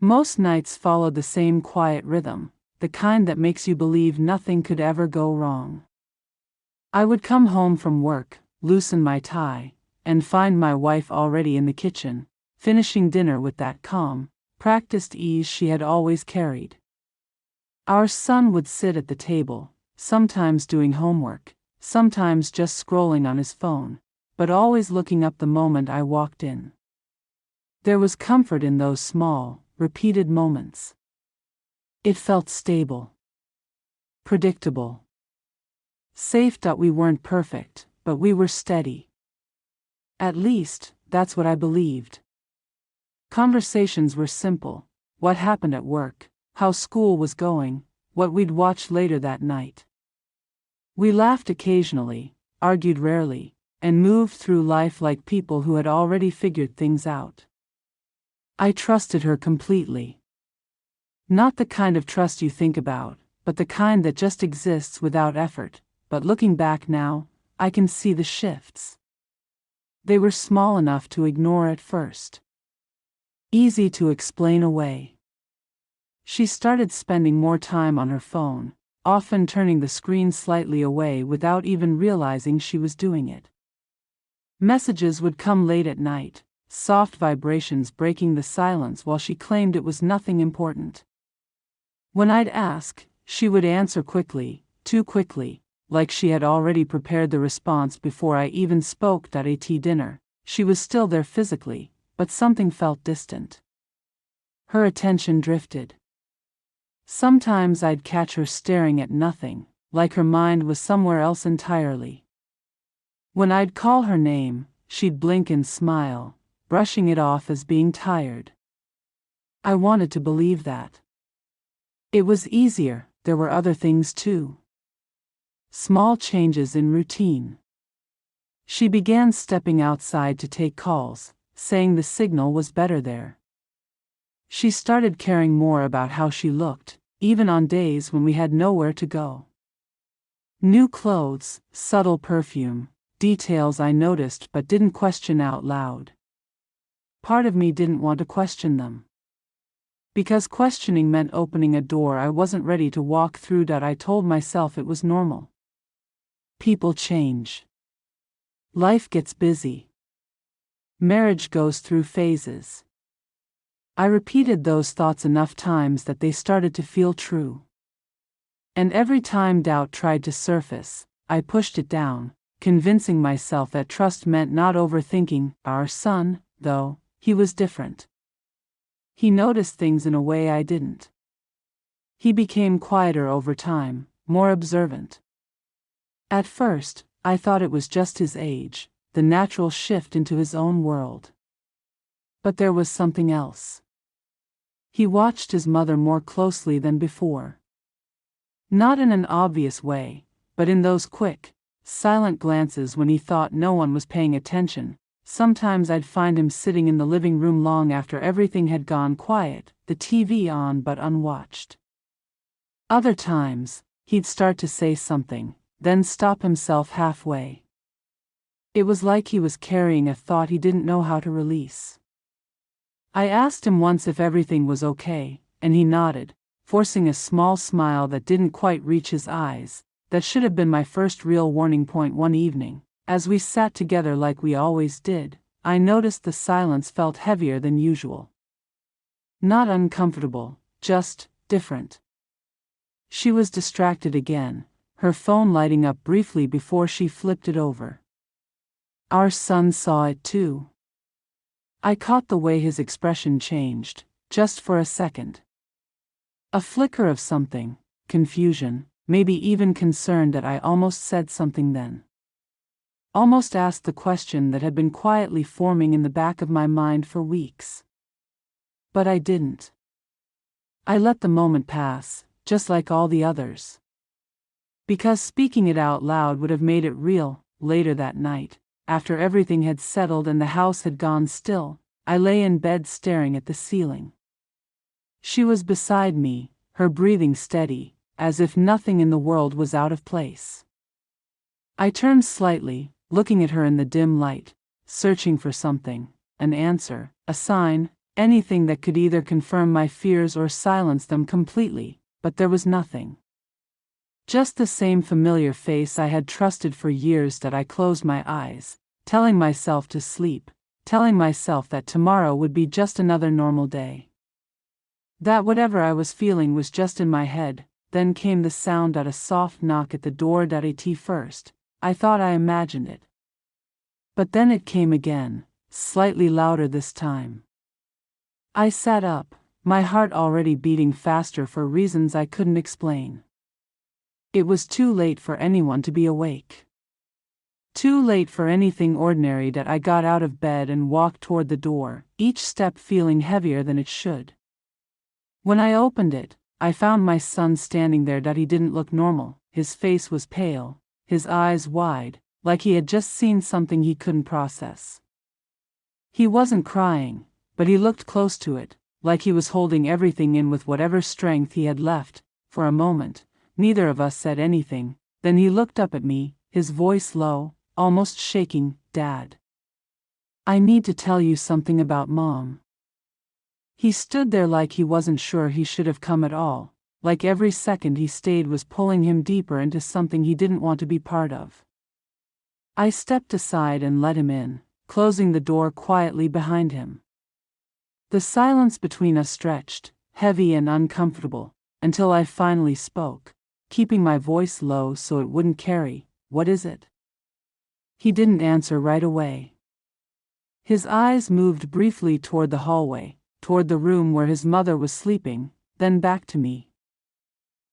Most nights followed the same quiet rhythm, the kind that makes you believe nothing could ever go wrong. I would come home from work, loosen my tie, and find my wife already in the kitchen, finishing dinner with that calm, practiced ease she had always carried. Our son would sit at the table, sometimes doing homework, sometimes just scrolling on his phone, but always looking up the moment I walked in. There was comfort in those small, repeated moments. It felt stable, predictable, safe that we weren't perfect, but we were steady. At least, that's what I believed. Conversations were simple: what happened at work, how school was going, what we'd watch later that night. We laughed occasionally, argued rarely, and moved through life like people who had already figured things out. I trusted her completely. Not the kind of trust you think about, but the kind that just exists without effort. But looking back now, I can see the shifts. They were small enough to ignore at first, easy to explain away. She started spending more time on her phone, often turning the screen slightly away without even realizing she was doing it. Messages would come late at night, soft vibrations breaking the silence while she claimed it was nothing important. When I'd ask, she would answer quickly, too quickly, like she had already prepared the response before I even spoke. At dinner, she was still there physically, but something felt distant. Her attention drifted. Sometimes I'd catch her staring at nothing, like her mind was somewhere else entirely. When I'd call her name, she'd blink and smile, brushing it off as being tired. I wanted to believe that. It was easier. There were other things too. Small changes in routine. She began stepping outside to take calls, saying the signal was better there. She started caring more about how she looked, even on days when we had nowhere to go. New clothes, subtle perfume, details I noticed but didn't question out loud. Part of me didn't want to question them, because questioning meant opening a door I wasn't ready to walk through. I told myself it was normal. People change. Life gets busy. Marriage goes through phases. I repeated those thoughts enough times that they started to feel true. And every time doubt tried to surface, I pushed it down, convincing myself that trust meant not overthinking. Our son, though, he was different. He noticed things in a way I didn't. He became quieter over time, more observant. At first, I thought it was just his age, the natural shift into his own world. But there was something else. He watched his mother more closely than before. Not in an obvious way, but in those quick, silent glances when he thought no one was paying attention. Sometimes I'd find him sitting in the living room long after everything had gone quiet, the TV on but unwatched. Other times, he'd start to say something, then stop himself halfway. It was like he was carrying a thought he didn't know how to release. I asked him once if everything was okay, and he nodded, forcing a small smile that didn't quite reach his eyes. That should have been my first real warning point. One evening, as we sat together like we always did, I noticed the silence felt heavier than usual. Not uncomfortable, just different. She was distracted again, her phone lighting up briefly before she flipped it over. Our son saw it too. I caught the way his expression changed, just for a second. A flicker of something, confusion, maybe even concern. That I almost said something then. Almost asked the question that had been quietly forming in the back of my mind for weeks. But I didn't. I let the moment pass, just like all the others. Because speaking it out loud would have made it real. Later that night, after everything had settled and the house had gone still, I lay in bed staring at the ceiling. She was beside me, her breathing steady, as if nothing in the world was out of place. I turned slightly, looking at her in the dim light, searching for something, an answer, a sign, anything that could either confirm my fears or silence them completely, but there was nothing. Just the same familiar face I had trusted for years. That I closed my eyes, telling myself to sleep, telling myself that tomorrow would be just another normal day. That whatever I was feeling was just in my head. Then came the sound of a soft knock at the door. At first, I thought I imagined it. But then it came again, slightly louder this time. I sat up, my heart already beating faster for reasons I couldn't explain. It was too late for anyone to be awake. Too late for anything ordinary. That I got out of bed and walked toward the door, each step feeling heavier than it should. When I opened it, I found my son standing there. He didn't look normal. His face was pale, his eyes wide, like he had just seen something he couldn't process. He wasn't crying, but he looked close to it, like he was holding everything in with whatever strength he had left. For a moment, neither of us said anything. Then he looked up at me, his voice low, almost shaking. "Dad, I need to tell you something about Mom." He stood there like he wasn't sure he should have come at all, like every second he stayed was pulling him deeper into something he didn't want to be part of. I stepped aside and let him in, closing the door quietly behind him. The silence between us stretched, heavy and uncomfortable, until I finally spoke, keeping my voice low so it wouldn't carry. "What is it?" He didn't answer right away. His eyes moved briefly toward the hallway, toward the room where his mother was sleeping, then back to me.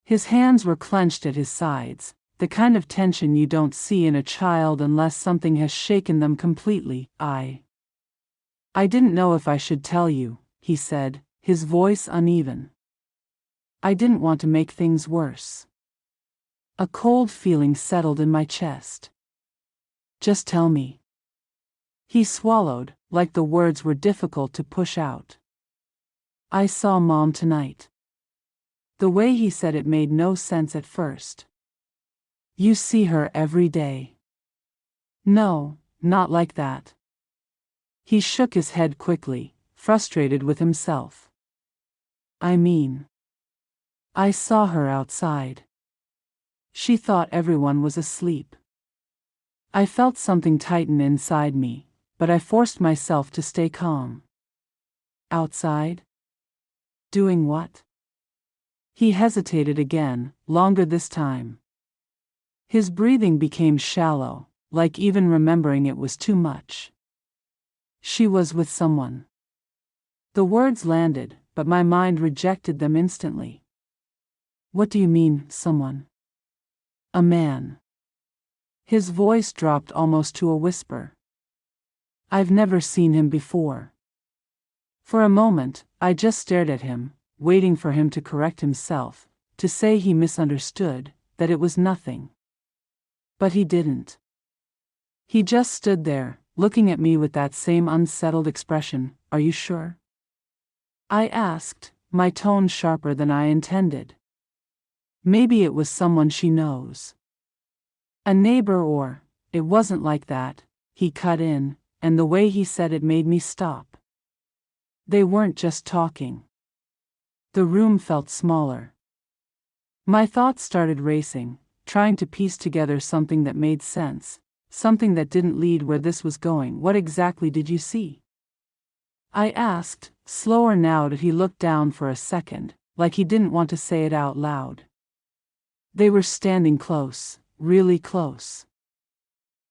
His hands were clenched at his sides, the kind of tension you don't see in a child unless something has shaken them completely. I didn't know if I should tell you," he said, his voice uneven. "I didn't want to make things worse." A cold feeling settled in my chest. "Just tell me." He swallowed, like the words were difficult to push out. "I saw Mom tonight." The way he said it made no sense at first. "You see her every day." "No, not like that." He shook his head quickly, frustrated with himself. "I mean, I saw her outside. She thought everyone was asleep." I felt something tighten inside me, but I forced myself to stay calm. "Outside? Doing what?" He hesitated again, longer this time. His breathing became shallow, like even remembering it was too much. "She was with someone." The words landed, but my mind rejected them instantly. "What do you mean, someone?" "A man." His voice dropped almost to a whisper. "I've never seen him before." For a moment, I just stared at him, waiting for him to correct himself, to say he misunderstood, that it was nothing. But he didn't. He just stood there, looking at me with that same unsettled expression. "Are you sure?" I asked, my tone sharper than I intended. "Maybe it was someone she knows. A neighbor or—" "It wasn't like that," he cut in, and the way he said it made me stop. "They weren't just talking." The room felt smaller. My thoughts started racing, trying to piece together something that made sense, something that didn't lead where this was going. "What exactly did you see?" I asked, slower now. That he looked down for a second, like he didn't want to say it out loud. "They were standing close, really close.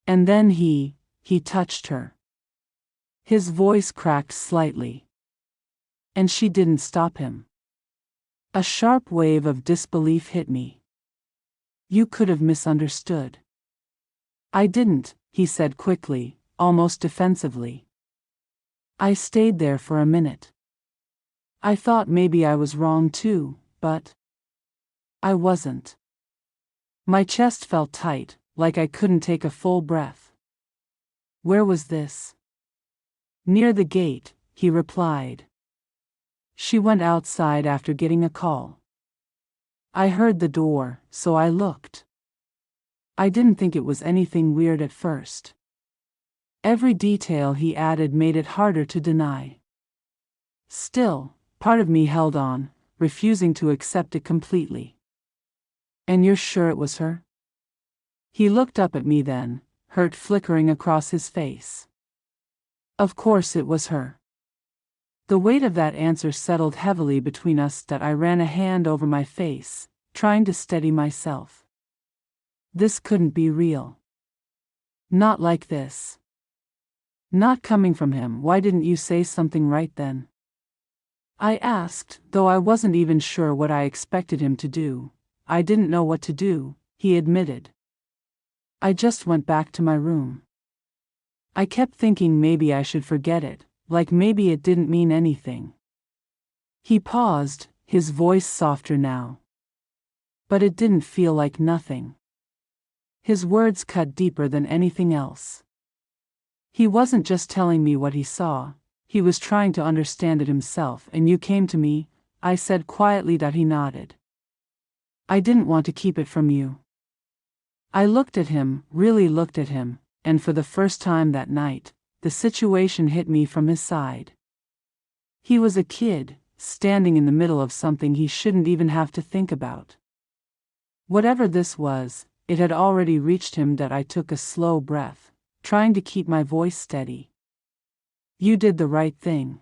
And then he touched her." His voice cracked slightly. "And she didn't stop him." A sharp wave of disbelief hit me. "You could have misunderstood." "I didn't," he said quickly, almost defensively. I stayed there for a minute. I thought maybe I was wrong too, but I wasn't. My chest felt tight, like I couldn't take a full breath. "Where was this?" "Near the gate," he replied. "She went outside after getting a call." I heard the door, so I looked. I didn't think it was anything weird at first. Every detail he added made it harder to deny. Still, part of me held on, refusing to accept it completely. And you're sure it was her? He looked up at me then, hurt flickering across his face. Of course it was her. The weight of that answer settled heavily between us that I ran a hand over my face, trying to steady myself. This couldn't be real. Not like this. Not coming from him. Why didn't you say something right then? I asked, though I wasn't even sure what I expected him to do. I didn't know what to do, he admitted. I just went back to my room. I kept thinking maybe I should forget it, like maybe it didn't mean anything. He paused, his voice softer now. But it didn't feel like nothing. His words cut deeper than anything else. He wasn't just telling me what he saw, he was trying to understand it himself. And you came to me, I said quietly. That he nodded. I didn't want to keep it from you. I looked at him, really looked at him, and for the first time that night, the situation hit me from his side. He was a kid, standing in the middle of something he shouldn't even have to think about. Whatever this was, it had already reached him. That I took a slow breath, trying to keep my voice steady. You did the right thing.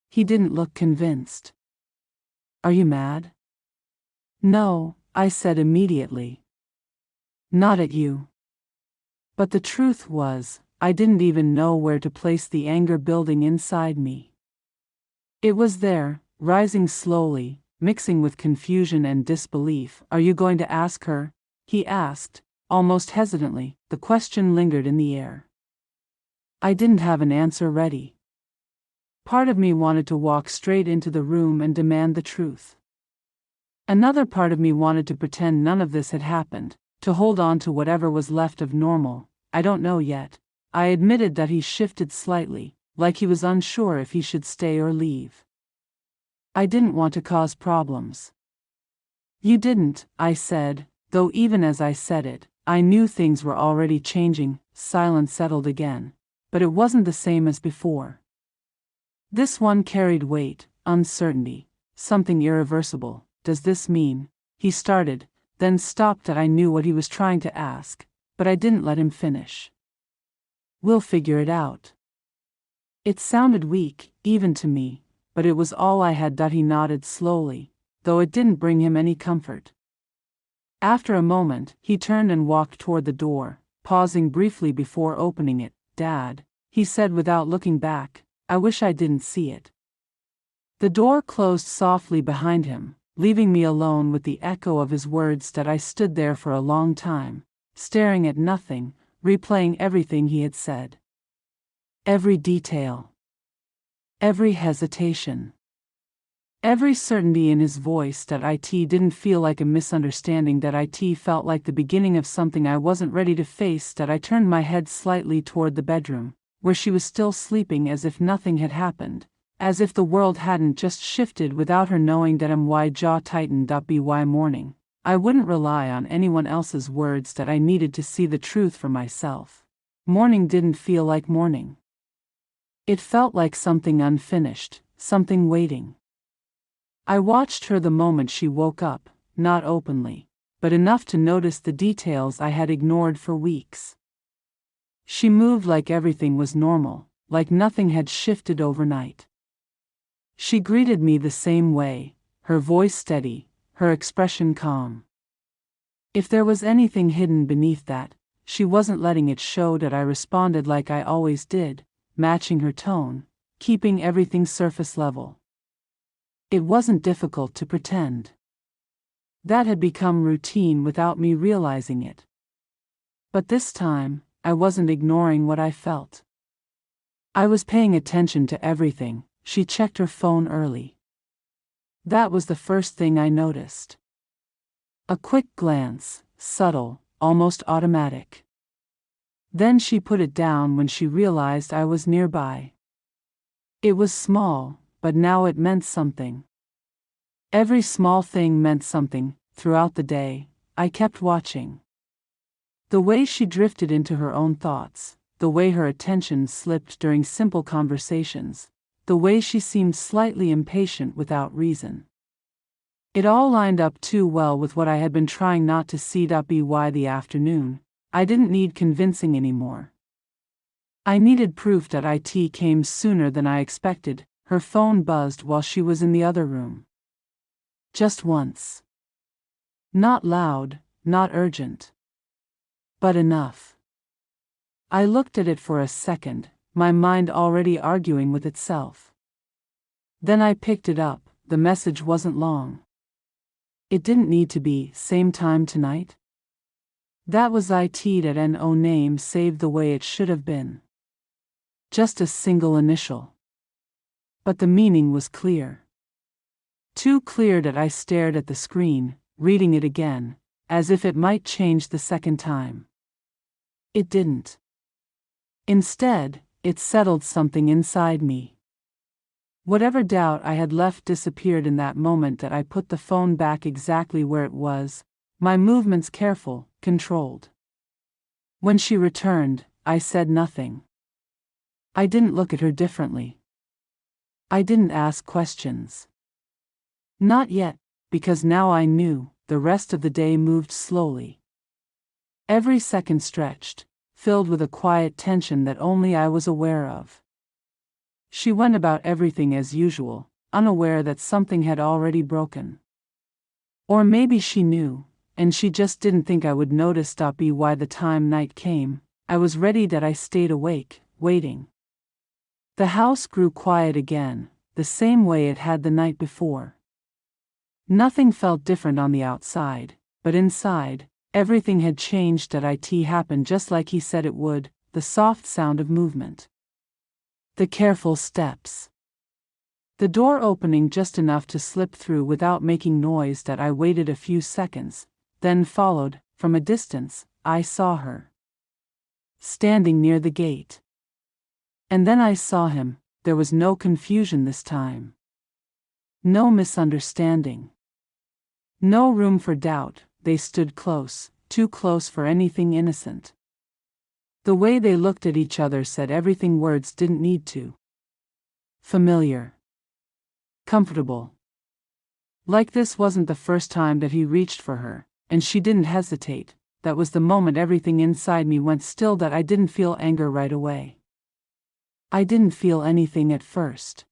He didn't look convinced. Are you mad? No, I said immediately. Not at you. But the truth was, I didn't even know where to place the anger building inside me. It was there, rising slowly, mixing with confusion and disbelief. Are you going to ask her? He asked, almost hesitantly. The question lingered in the air. I didn't have an answer ready. Part of me wanted to walk straight into the room and demand the truth. Another part of me wanted to pretend none of this had happened, to hold on to whatever was left of normal. I don't know yet. I admitted that he shifted slightly, like he was unsure if he should stay or leave. I didn't want to cause problems. You didn't, I said, though even as I said it, I knew things were already changing. Silence settled again, but it wasn't the same as before. This one carried weight, uncertainty, something irreversible. Does this mean? He started, then stopped. That I knew what he was trying to ask, but I didn't let him finish. We'll figure it out. It sounded weak, even to me, but it was all I had. He nodded slowly, though it didn't bring him any comfort. After a moment, he turned and walked toward the door, pausing briefly before opening it. Dad, he said without looking back, I wish I didn't see it. The door closed softly behind him, leaving me alone with the echo of his words. That I stood there for a long time, staring at nothing, replaying everything he had said. Every detail. Every hesitation. Every certainty in his voice. That it didn't feel like a misunderstanding. That it felt like the beginning of something I wasn't ready to face. That I turned my head slightly toward the bedroom, where she was still sleeping, as if nothing had happened, as if the world hadn't just shifted without her knowing. That my jaw tightened. By morning, I wouldn't rely on anyone else's words. That I needed to see the truth for myself. Morning didn't feel like morning. It felt like something unfinished, something waiting. I watched her the moment she woke up, not openly, but enough to notice the details I had ignored for weeks. She moved like everything was normal, like nothing had shifted overnight. She greeted me the same way, her voice steady, her expression calm. If there was anything hidden beneath that, she wasn't letting it show. That I responded like I always did, matching her tone, keeping everything surface level. It wasn't difficult to pretend. That had become routine without me realizing it. But this time, I wasn't ignoring what I felt. I was paying attention to everything. She checked her phone early. That was the first thing I noticed. A quick glance, subtle, almost automatic. Then she put it down when she realized I was nearby. It was small, but now it meant something. Every small thing meant something. Throughout the day, I kept watching. The way she drifted into her own thoughts, the way her attention slipped during simple conversations, the way she seemed slightly impatient without reason. It all lined up too well with what I had been trying not to see. By the afternoon, I didn't need convincing anymore. I needed proof that it came sooner than I expected. Her phone buzzed while she was in the other room. Just once. Not loud, not urgent. But enough. I looked at it for a second, my mind already arguing with itself. Then I picked it up. The message wasn't long. It didn't need to be, same time tonight. That was no name saved the way it should have been. Just a single initial. But the meaning was clear. Too clear that I stared at the screen, reading it again, as if it might change the second time. It didn't. Instead, it settled something inside me. Whatever doubt I had left disappeared in that moment that I put the phone back exactly where it was, my movements careful, controlled. When she returned, I said nothing. I didn't look at her differently. I didn't ask questions. Not yet, because now I knew. The rest of the day moved slowly. Every second stretched, filled with a quiet tension that only I was aware of. She went about everything as usual, unaware that something had already broken. Or maybe she knew, and she just didn't think I would notice. By the time night came, I was ready. That I stayed awake, waiting. The house grew quiet again, the same way it had the night before. Nothing felt different on the outside, but inside, everything had changed. It happened just like he said it would, the soft sound of movement. The careful steps. The door opening just enough to slip through without making noise. That I waited a few seconds, then followed. From a distance, I saw her. Standing near the gate. And then I saw him. There was no confusion this time. No misunderstanding. No room for doubt. They stood close, too close for anything innocent. The way they looked at each other said everything words didn't need to. Familiar. Comfortable. Like this wasn't the first time that he reached for her, and she didn't hesitate. That was the moment everything inside me went still. That I didn't feel anger right away. I didn't feel anything at first.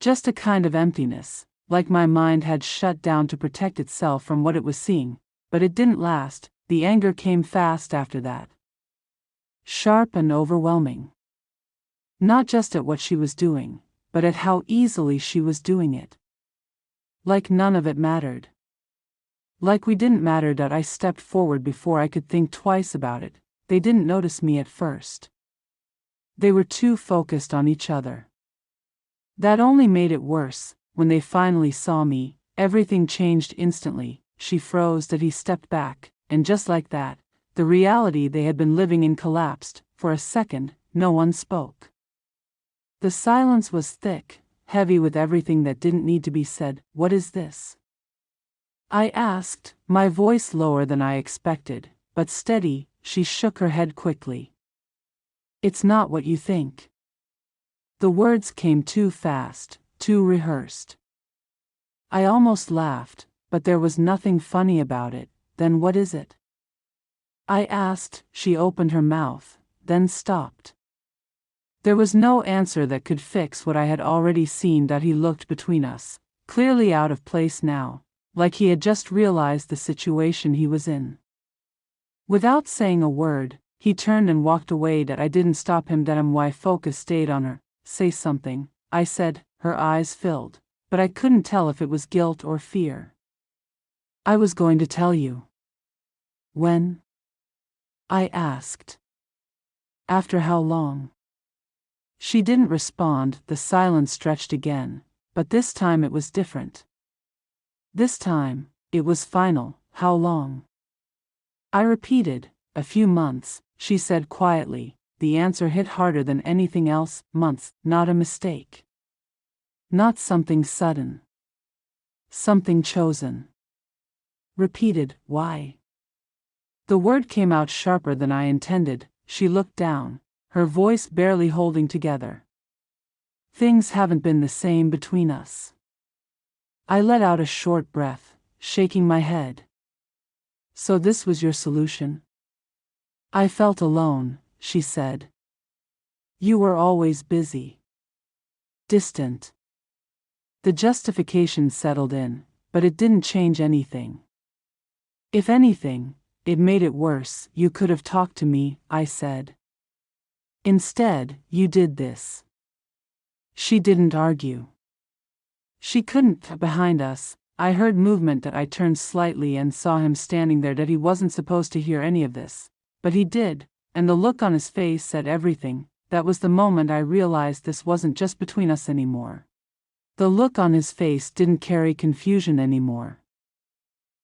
Just a kind of emptiness, like my mind had shut down to protect itself from what it was seeing, but it didn't last. The anger came fast after that. Sharp and overwhelming. Not just at what she was doing, but at how easily she was doing it. Like none of it mattered. Like we didn't matter. I stepped forward before I could think twice about it. They didn't notice me at first. They were too focused on each other. That only made it worse. When they finally saw me, everything changed instantly. She froze. That he stepped back, and just like that, the reality they had been living in collapsed. For a second, no one spoke. The silence was thick, heavy with everything that didn't need to be said. What is this? I asked, my voice lower than I expected, but steady. She shook her head quickly. It's not what you think. The words came too fast, too rehearsed. I almost laughed, but there was nothing funny about it. Then what is it? I asked. She opened her mouth, then stopped. There was no answer that could fix what I had already seen. He looked between us, clearly out of place now, like he had just realized the situation he was in. Without saying a word, he turned and walked away. I didn't stop him. My focus stayed on her. Say something, I said. Her eyes filled, but I couldn't tell if it was guilt or fear. I was going to tell you. When? I asked. After how long? She didn't respond. The silence stretched again, but this time it was different. This time, it was final. How long? I repeated. A few months, she said quietly. The answer hit harder than anything else. Months, not a mistake. Not something sudden. Something chosen. Repeated. Why? The word came out sharper than I intended. She looked down, her voice barely holding together. Things haven't been the same between us. I let out a short breath, shaking my head. So this was your solution? I felt alone, she said. You were always busy. Distant. The justification settled in, but it didn't change anything. If anything, it made it worse. You could have talked to me, I said. Instead, you did this. She didn't argue. She couldn't. Behind us, I heard movement. That I turned slightly and saw him standing there. That he wasn't supposed to hear any of this, but he did, and the look on his face said everything. That was the moment I realized this wasn't just between us anymore. The look on his face didn't carry confusion anymore.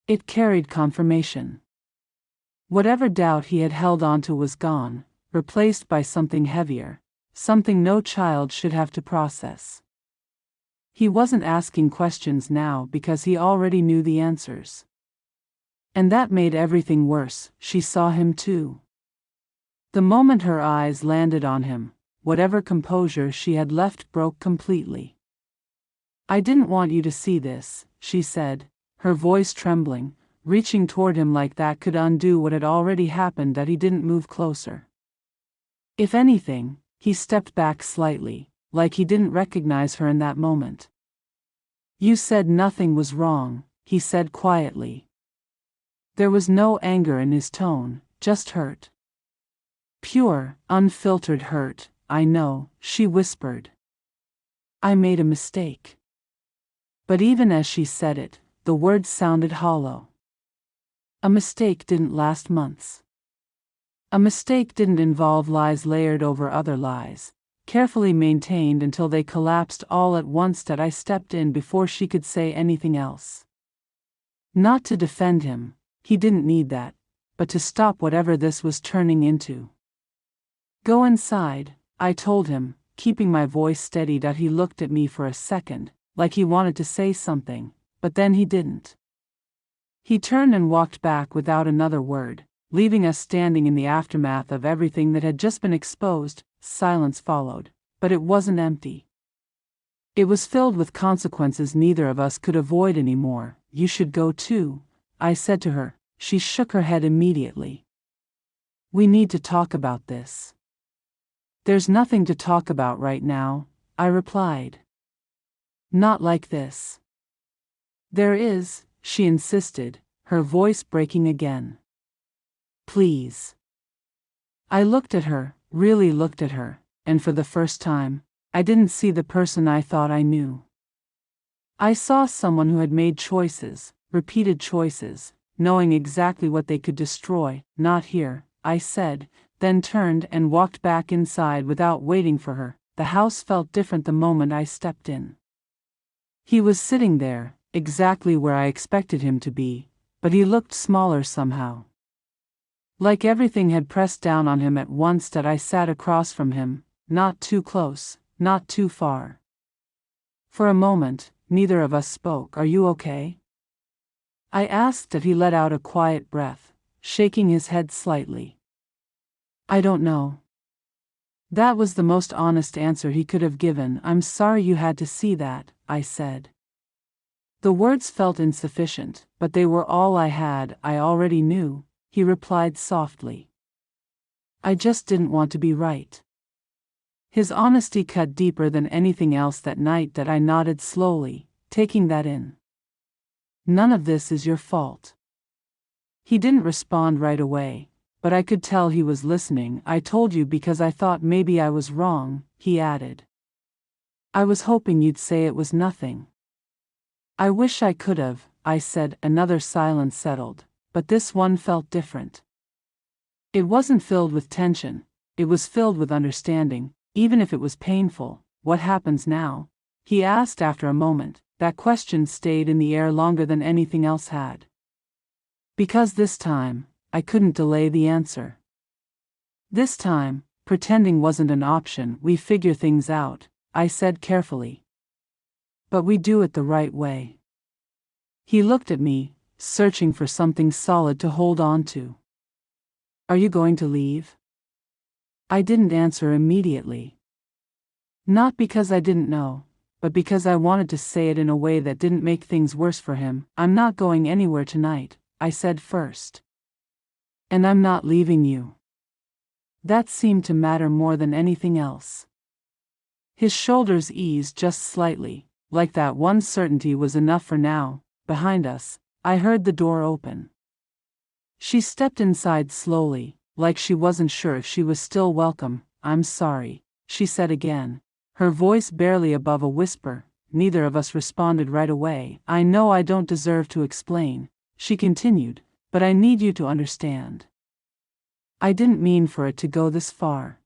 It carried confirmation. Whatever doubt he had held onto was gone, replaced by something heavier, something no child should have to process. He wasn't asking questions now because he already knew the answers. And that made everything worse. She saw him too. The moment her eyes landed on him, whatever composure she had left broke completely. I didn't want you to see this, she said, her voice trembling. Reaching toward him like that could undo what had already happened. That he didn't move closer. If anything, he stepped back slightly, like he didn't recognize her in that moment. You said nothing was wrong, he said quietly. There was no anger in his tone, just hurt. Pure, unfiltered hurt. I know, she whispered. I made a mistake. But even as she said it, the words sounded hollow. A mistake didn't last months. A mistake didn't involve lies layered over other lies, carefully maintained until they collapsed all at once. That I stepped in before she could say anything else. Not to defend him, he didn't need that, but to stop whatever this was turning into. Go inside, I told him, keeping my voice steady. That he looked at me for a second, like he wanted to say something, but then he didn't. He turned and walked back without another word, leaving us standing in the aftermath of everything that had just been exposed. Silence followed, but it wasn't empty. It was filled with consequences neither of us could avoid anymore. You should go too, I said to her. She shook her head immediately. We need to talk about this. There's nothing to talk about right now, I replied. Not like this. There is, she insisted, her voice breaking again. Please. I looked at her, really looked at her, and for the first time, I didn't see the person I thought I knew. I saw someone who had made choices, repeated choices, knowing exactly what they could destroy. Not here, I said, then turned and walked back inside without waiting for her. The house felt different the moment I stepped in. He was sitting there, exactly where I expected him to be, but he looked smaller somehow. Like everything had pressed down on him at once. That I sat across from him, not too close, not too far. For a moment, neither of us spoke. Are you okay? I asked. That he let out a quiet breath, shaking his head slightly. I don't know. That was the most honest answer he could have given. I'm sorry you had to see that, I said. The words felt insufficient, but they were all I had. I already knew, he replied softly. I just didn't want to be right. His honesty cut deeper than anything else that night. That I nodded slowly, taking that in. None of this is your fault. He didn't respond right away, but I could tell he was listening. I told you because I thought maybe I was wrong, he added. I was hoping you'd say it was nothing. I wish I could have, I said. Another silence settled, but this one felt different. It wasn't filled with tension, it was filled with understanding. Even if it was painful. What happens now? He asked after a moment. That question stayed in the air longer than anything else had. Because this time, I couldn't delay the answer. This time, pretending wasn't an option. We figure things out, I said carefully. But we do it the right way. He looked at me, searching for something solid to hold on to. Are you going to leave? I didn't answer immediately. Not because I didn't know, but because I wanted to say it in a way that didn't make things worse for him. I'm not going anywhere tonight, I said first. And I'm not leaving you. That seemed to matter more than anything else. His shoulders eased just slightly, like that one certainty was enough for now. Behind us, I heard the door open. She stepped inside slowly, like she wasn't sure if she was still welcome. I'm sorry, she said again, her voice barely above a whisper. Neither of us responded right away. I know I don't deserve to explain, she continued, but I need you to understand. I didn't mean for it to go this far.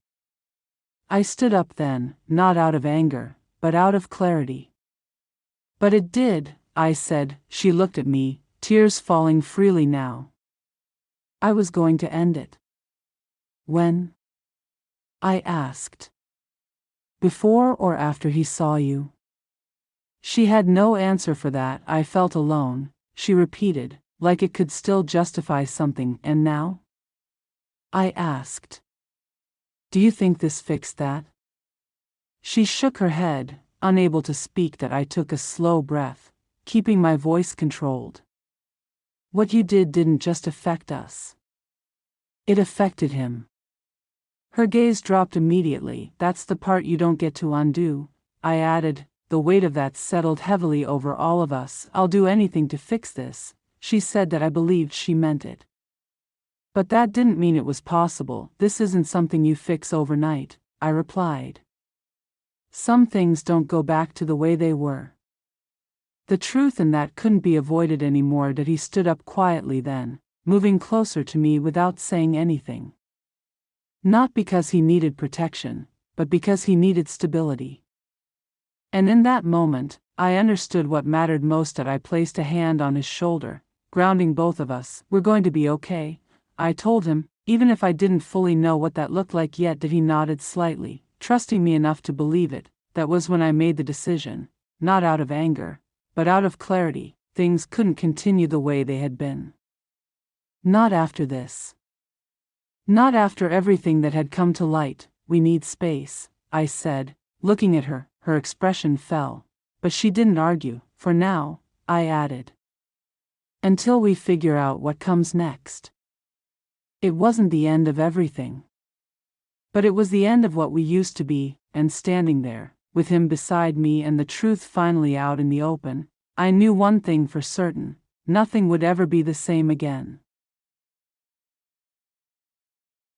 I stood up then, not out of anger, but out of clarity. But it did, I said. She looked at me, tears falling freely now. I was going to end it. When? I asked. Before or after he saw you? She had no answer for that. I felt alone. She repeated, like it could still justify something. And now? I asked. Do you think this fixed that? She shook her head, unable to speak. That I took a slow breath, keeping my voice controlled. What you did didn't just affect us. It affected him. Her gaze dropped immediately. That's the part you don't get to undo, I added. The weight of that settled heavily over all of us. I'll do anything to fix this, she said. That I believed she meant it. But that didn't mean it was possible. This isn't something you fix overnight, I replied. Some things don't go back to the way they were. The truth in that couldn't be avoided anymore. That he stood up quietly then, moving closer to me without saying anything. Not because he needed protection, but because he needed stability. And in that moment, I understood what mattered most. That I placed a hand on his shoulder, grounding both of us. We're going to be okay, I told him, even if I didn't fully know what that looked like yet. That he nodded slightly, trusting me enough to believe it. That was when I made the decision, not out of anger, but out of clarity. Things couldn't continue the way they had been. Not after this. Not after everything that had come to light. We need space, I said, looking at her. Her expression fell, but she didn't argue. For now, I added. Until we figure out what comes next. It wasn't the end of everything. But it was the end of what we used to be. And standing there, with him beside me and the truth finally out in the open, I knew one thing for certain: nothing would ever be the same again.